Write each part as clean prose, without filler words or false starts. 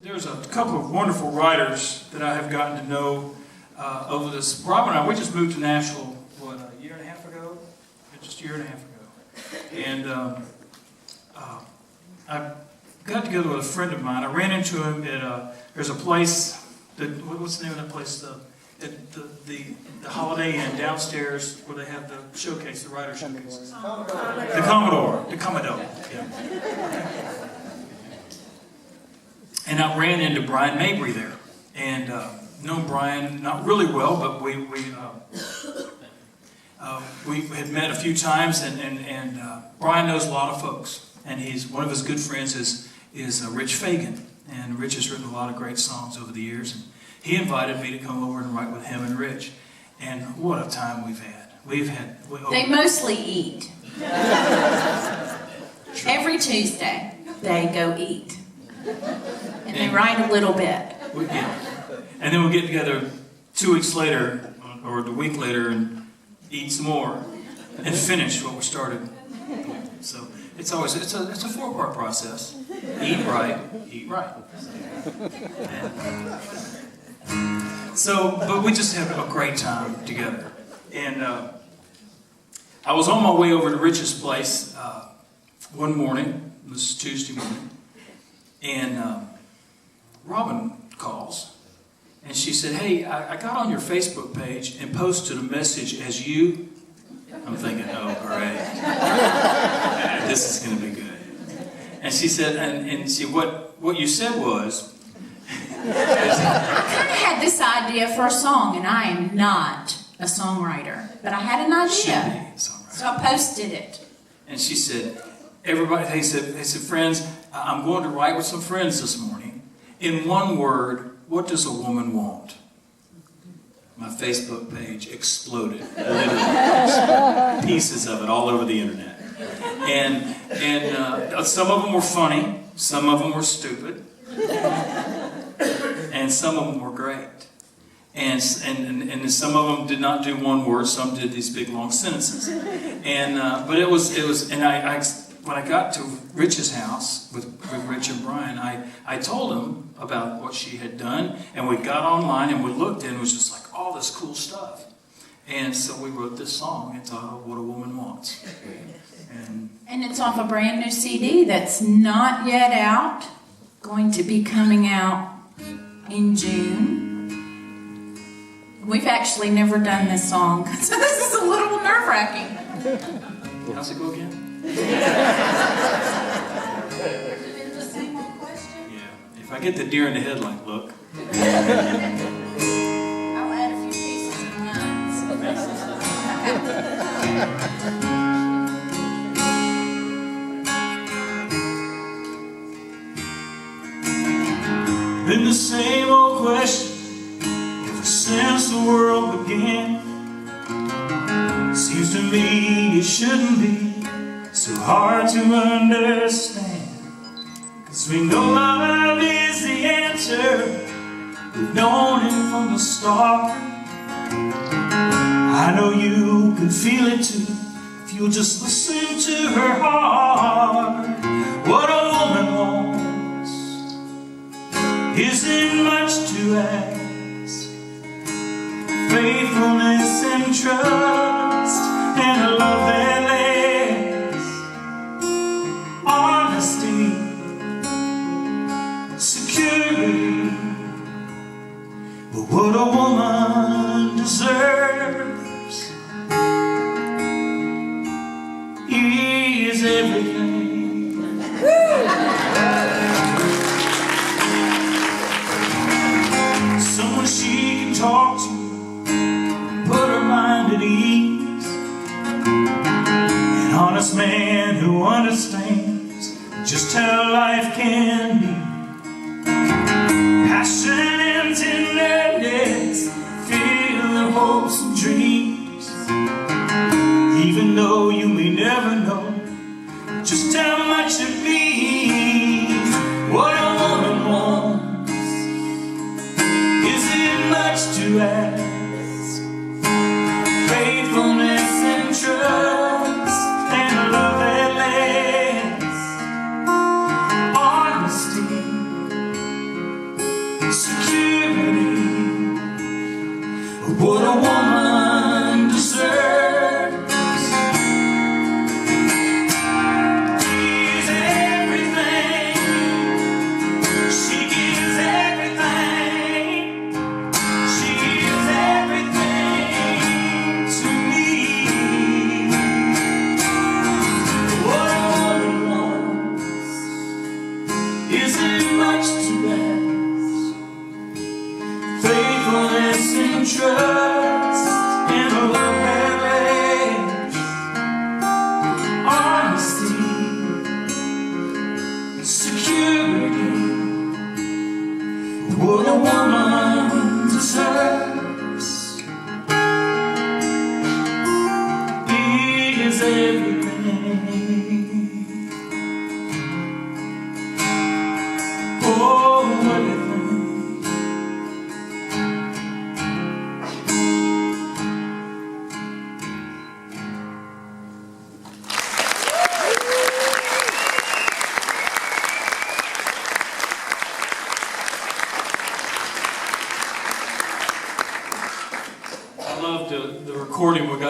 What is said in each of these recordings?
There's a couple of wonderful writers that I have gotten to know over this. Rob and I, we just moved to Nashville, what, a year and a half ago? Just a year and a half ago. And I got together with a friend of mine. I ran into him at, there's a place, what's the name of that place? The Holiday Inn downstairs where they have the showcase, the writer showcases. The Commodore. Yeah. And I ran into Brian Mabry there, and known Brian not really well, but we had met a few times, and Brian knows a lot of folks, and one of his good friends is Rich Fagan, and Rich has written a lot of great songs over the years, and he invited me to come over and write with him and Rich, and what a time we've had. They mostly eat. Every Tuesday they go eat. And they write a little bit. And then we'll get together 2 weeks later, or a week later, and eat some more, and finish what we started. So it's a 4-part process. Eat right. But we just have a great time together. And I was on my way over to Rich's place one morning. This is Tuesday morning. And Robin calls, and she said, "Hey, I got on your Facebook page and posted a message as you." I'm thinking, "Oh, great, this is going to be good." And she said, "And see what you said was." I kind of had this idea for a song, and I am not a songwriter, but I had an idea, so I posted it. And she said, "Everybody," they said, "Friends, I'm going to write with some friends this morning. In one word, what does a woman want?" My Facebook page exploded. Literally. Pieces of it all over the internet. And some of them were funny. Some of them were stupid. And some of them were great. And some of them did not do one word. Some did these big long sentences. But it was, and I when I got to Rich's house with Rich and Brian, I told them about what she had done, and we got online and we looked, and it was just like all this cool stuff. And so we wrote this song entitled "What a Woman Wants." And it's off a brand new CD that's not yet out, going to be coming out in June. We've actually never done this song, so this is a little nerve-wracking. How's it go again? If I get the deer in the headlight look. I'll add a few pieces and lines. Been the same old question ever since the world began. Seems to me it shouldn't be so hard to understand, 'cause we know love is the answer. We've known it from the start. I know you can feel it too if you'll just listen to her heart. What a woman wants isn't much to ask. Faithfulness and trust and a love that lasts. Honesty, security. But what a woman deserves is everything. Someone she can talk to, put her mind at ease. An honest man who understands just how life can be. Passion and tenderness fill their hopes and dreams, even though you may never know just how much it means. What a woman wants isn't much to ask. Faithfulness and trust and a love that lasts. Honesty,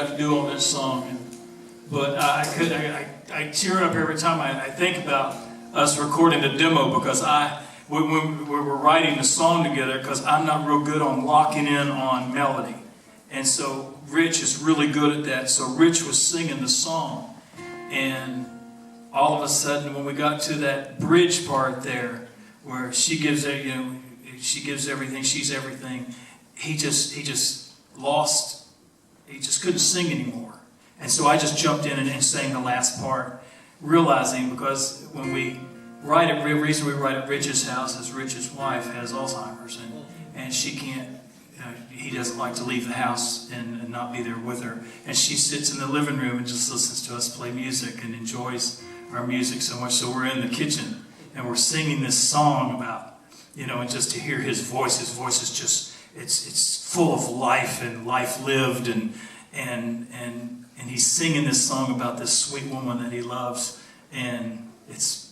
got to do on this song. But I tear up every time I think about us recording the demo, because when we were writing the song together, because I'm not real good on locking in on melody. And so Rich is really good at that. So Rich was singing the song, and all of a sudden, when we got to that bridge part there, where she gives it, she gives everything, she's everything, he just lost. He just couldn't sing anymore. And so I just jumped in and sang the last part, realizing, because when we write it, the reason we write at Rich's house is Rich's wife has Alzheimer's, and she can't. He doesn't like to leave the house and not be there with her. And she sits in the living room and just listens to us play music and enjoys our music so much. So we're in the kitchen and we're singing this song about, and just to hear his voice is just, it's full of life and life lived, and he's singing this song about this sweet woman that he loves, and it's